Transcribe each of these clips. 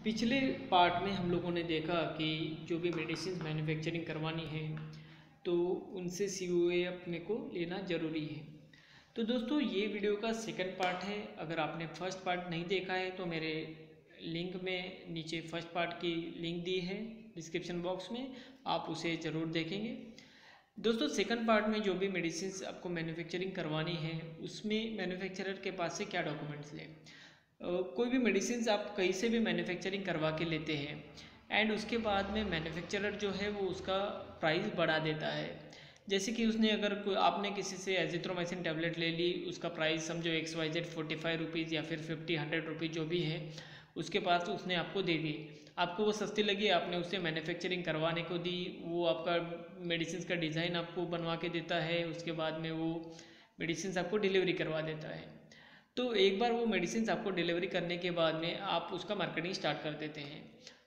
पिछले पार्ट में हम लोगों ने देखा कि जो भी मेडिसिन मैन्युफैक्चरिंग करवानी है तो उनसे सीओए अपने को लेना ज़रूरी है। तो दोस्तों ये वीडियो का सेकंड पार्ट है। अगर आपने फर्स्ट पार्ट नहीं देखा है तो मेरे लिंक में नीचे फर्स्ट पार्ट की लिंक दी है डिस्क्रिप्शन बॉक्स में, आप उसे ज़रूर देखेंगे। दोस्तों सेकंड पार्ट में जो भी मेडिसिन आपको मैन्युफैक्चरिंग करवानी है उसमें मैन्युफैक्चरर के पास से क्या डॉक्यूमेंट्स लें। कोई भी मेडिसिन आप कहीं से भी मैन्युफैक्चरिंग करवा के लेते हैं एंड उसके बाद में मैन्युफैक्चरर जो है वो उसका प्राइस बढ़ा देता है। जैसे कि उसने अगर कोई आपने किसी से एजिथ्रोमाइसिन टैबलेट ले ली, उसका प्राइस समझो XYZ 45 रुपीज़ या फिर 50-100 रुपीज़ जो भी है, उसके पास उसने आपको दे दी, आपको वो सस्ती लगी, आपने उससे मैन्युफैक्चरिंग करवाने को दी, वो आपका मेडिसिन का डिज़ाइन आपको बनवा के देता है, उसके बाद में वो मेडिसिन आपको डिलीवरी करवा देता है। तो एक बार वो मेडिसिन आपको डिलीवरी करने के बाद में आप उसका मार्केटिंग स्टार्ट कर देते हैं।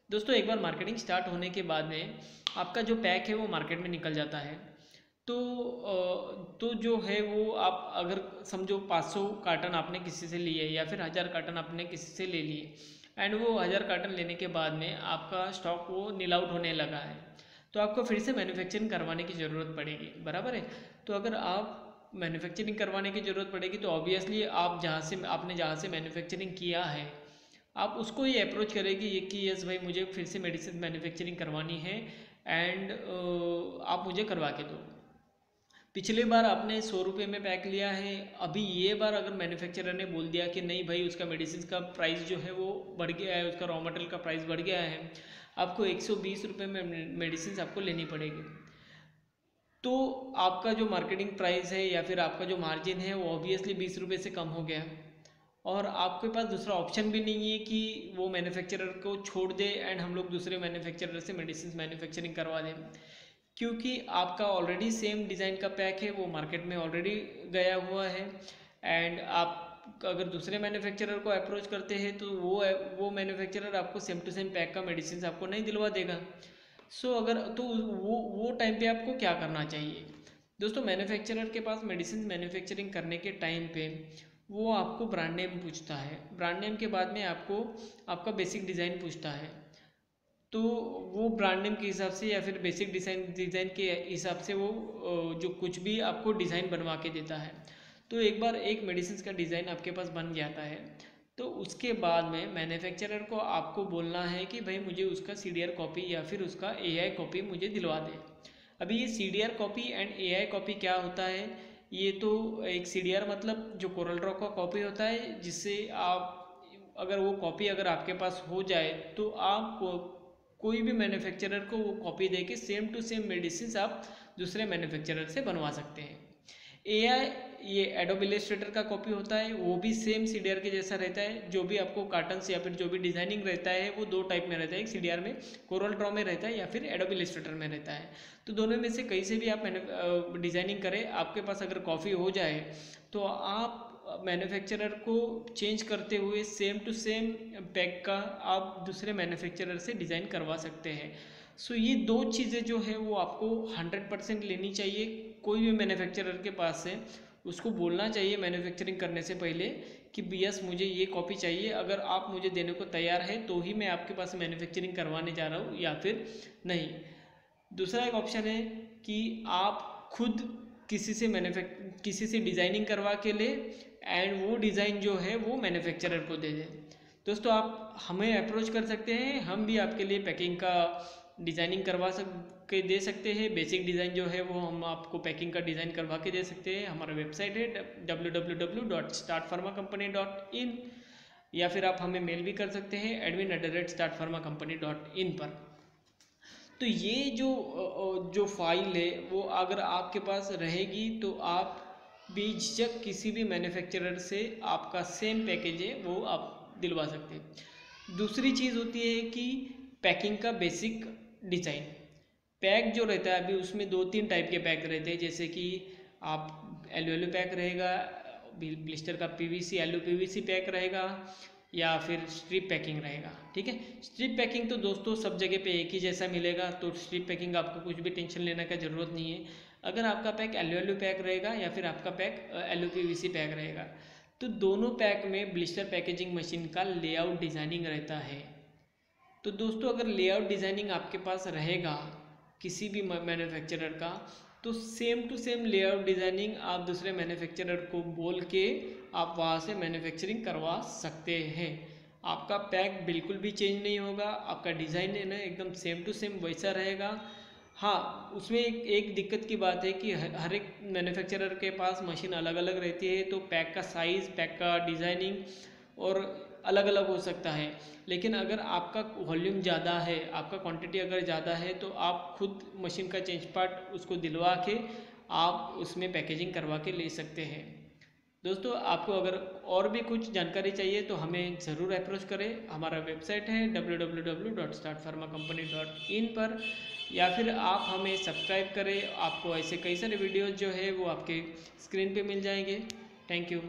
दोस्तों एक बार मार्केटिंग स्टार्ट होने के बाद में आपका जो पैक है वो मार्केट में निकल जाता है। तो जो है वो आप अगर समझो 500 कार्टन आपने किसी से लिए या फिर 1000 कार्टन आपने किसी से ले लिए एंड वो 1000 कार्टन लेने के बाद में आपका स्टॉक वो नील आउट होने लगा है, तो आपको फिर से मैन्युफैक्चरिंग करवाने की ज़रूरत पड़ेगी, बराबर है। तो अगर आप मैन्युफैक्चरिंग करवाने की ज़रूरत पड़ेगी तो ऑब्वियसली आपने जहाँ से मैन्युफैक्चरिंग किया है आप उसको ये अप्रोच करेगी ये कि यस भाई मुझे फिर से मेडिसिन मैन्युफैक्चरिंग करवानी है एंड आप मुझे करवा के दो। पिछले बार आपने 100 रुपये में पैक लिया है, अभी ये बार अगर मैन्युफैक्चरर ने बोल दिया कि नहीं भाई उसका मेडिसिन का प्राइस जो है वो बढ़ गया है, उसका रॉ मटेरियल का प्राइस बढ़ गया है, आपको 120 रुपये में मेडिसिन आपको लेनी पड़ेगी, तो आपका जो मार्केटिंग प्राइस है या फिर आपका जो मार्जिन है वो ऑब्वियसली 20 रुपये से कम हो गया और आपके पास दूसरा ऑप्शन भी नहीं है कि वो मैन्युफैक्चरर को छोड़ दे एंड हम लोग दूसरे मैन्युफैक्चरर से मेडिसिन मैन्युफैक्चरिंग करवा दें, क्योंकि आपका ऑलरेडी सेम डिज़ाइन का पैक है वो मार्केट में ऑलरेडी गया हुआ है एंड आप अगर दूसरे मैन्युफैक्चरर को अप्रोच करते हैं तो वो मैन्युफैक्चरर आपको सेम टू सेम पैक का मेडिसिन आपको नहीं दिलवा देगा। अगर तो वो टाइम पे आपको क्या करना चाहिए दोस्तों, मैन्युफैक्चरर के पास मेडिसिन मैन्युफैक्चरिंग करने के टाइम पे वो आपको ब्रांड नेम पूछता है, ब्रांड नेम के बाद में आपको आपका बेसिक डिज़ाइन पूछता है, तो वो ब्रांड नेम के हिसाब से या फिर बेसिक डिज़ाइन के हिसाब से वो जो कुछ भी आपको डिज़ाइन बनवा के देता है। तो एक बार एक मेडिसिन का डिज़ाइन आपके पास बन जाता है तो उसके बाद में मैन्युफैक्चरर को आपको बोलना है कि भाई मुझे उसका CDR कॉपी या फिर उसका AI कॉपी मुझे दिलवा दे। अभी ये CDR copy and AI copy क्या होता है, ये तो एक CDR मतलब जो कोरल ड्रॉ का कॉपी होता है, जिससे आप अगर वो कॉपी अगर आपके पास हो जाए तो आप कोई भी मैन्युफैक्चरर को वो कॉपी दे के सेम टू सेम मेडिसिन आप दूसरे मैन्युफैक्चरर से बनवा सकते हैं। AI ये एडोब इलस्ट्रेटर का कॉपी होता है, वो भी सेम CDR के जैसा रहता है, जो भी आपको कार्टन्स या फिर जो भी डिजाइनिंग रहता है वो दो टाइप में रहता है, एक CDR में कोरल ड्रॉ में रहता है या फिर एडोब इलस्ट्रेटर में रहता है। तो दोनों में से कहीं से भी आप डिजाइनिंग करें, आपके पास अगर कॉपी हो जाए तो आप मैन्युफैक्चरर को चेंज करते हुए सेम टू सेम पैक का आप दूसरे मैन्युफैक्चरर से डिज़ाइन करवा सकते हैं। ये दो चीज़ें जो है वो आपको 100% लेनी चाहिए। कोई भी मैन्युफैक्चरर के पास से उसको बोलना चाहिए मैन्युफैक्चरिंग करने से पहले कि यस मुझे ये कॉपी चाहिए, अगर आप मुझे देने को तैयार है तो ही मैं आपके पास मैन्युफैक्चरिंग करवाने जा रहा हूँ या फिर नहीं। दूसरा एक ऑप्शन है कि आप खुद किसी से डिज़ाइनिंग करवा के ले एंड वो डिज़ाइन जो है वो मैन्युफैक्चरर को दे दें। दोस्तों आप हमें अप्रोच कर सकते हैं, हम भी आपके लिए पैकिंग का डिज़ाइनिंग करवा के दे सकते हैं। बेसिक डिज़ाइन जो है वो हम आपको पैकिंग का डिज़ाइन करवा के दे सकते हैं। हमारा वेबसाइट है www.startpharmacompany.in या फिर आप हमें मेल भी कर सकते हैं admin@startpharmacompany.in पर। तो ये जो फाइल है वो अगर आपके पास रहेगी तो आप बेझिझक किसी भी मैन्युफैक्चरर से आपका सेम पैकेज है वो आप दिलवा सकते हैं। दूसरी चीज़ होती है कि पैकिंग का बेसिक डिज़ाइन। पैक जो रहता है अभी उसमें 2-3 टाइप के पैक रहते हैं, जैसे कि आप एलओ पैक रहेगा, ब्लिस्टर का PVC LUPVC पैक रहेगा या फिर स्ट्रिप पैकिंग रहेगा। ठीक है, स्ट्रिप पैकिंग तो दोस्तों सब जगह पे एक ही जैसा मिलेगा, तो स्ट्रिप पैकिंग आपको कुछ भी टेंशन लेने का ज़रूरत नहीं है। अगर आपका पैक LU पैक रहेगा या फिर आपका पैक LUPVC पैक रहेगा तो दोनों पैक में ब्लिस्टर पैकेजिंग मशीन का लेआउट डिज़ाइनिंग रहता है। तो दोस्तों अगर लेआउट डिज़ाइनिंग आपके पास रहेगा किसी भी मैन्युफैक्चरर का, तो same to same layout designing आप दूसरे मैन्युफैक्चरर को बोल के आप वहाँ से मैन्युफैक्चरिंग करवा सकते हैं। आपका पैक बिल्कुल भी चेंज नहीं होगा, आपका डिज़ाइन है ना एकदम सेम टू सेम वैसा रहेगा। हाँ, उसमें एक दिक्कत की बात है कि हर एक मैन्युफैक्चरर के पास मशीन अलग अलग रहती है, तो पैक का साइज़, पैक का डिज़ाइनिंग और अलग अलग हो सकता है। लेकिन अगर आपका वॉल्यूम ज़्यादा है, आपका क्वांटिटी अगर ज़्यादा है, तो आप खुद मशीन का चेंज पार्ट उसको दिलवा के आप उसमें पैकेजिंग करवा के ले सकते हैं। दोस्तों आपको अगर और भी कुछ जानकारी चाहिए तो हमें ज़रूर अप्रोच करें। हमारा वेबसाइट है www.startpharmacompany.in पर, या फिर आप हमें सब्सक्राइब करें। आपको ऐसे कई सारे वीडियोज़ जो है वो आपके स्क्रीन पे मिल जाएंगे। Thank you.